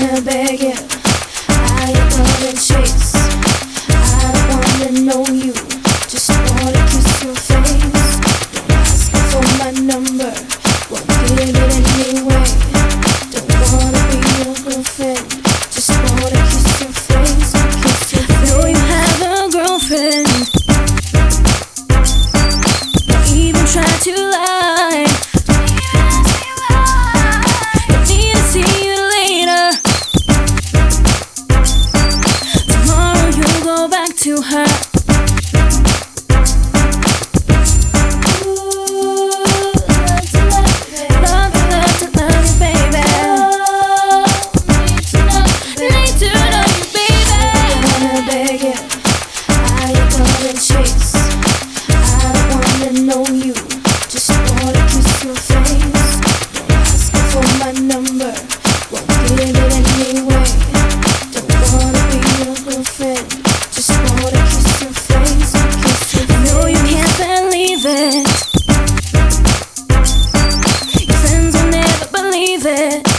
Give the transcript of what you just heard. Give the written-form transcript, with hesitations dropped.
wanna beg you, I ain't gonna chase. I don't wanna know you, just wanna kiss your face. Don't ask for my number, won't give it anyway. Don't wanna be your girlfriend, just wanna kiss your face. Kiss your face. I know you have a girlfriend. Don't even try to lie. Don't need to see you later. Tomorrow you'll go back to her. Chase. I don't wanna know you, just wanna kiss your face. Don't ask for my number, won't give it anyway. Don't wanna be your girlfriend, just wanna kiss your face. Kiss your face. I know you can't believe it, your friends will never believe it.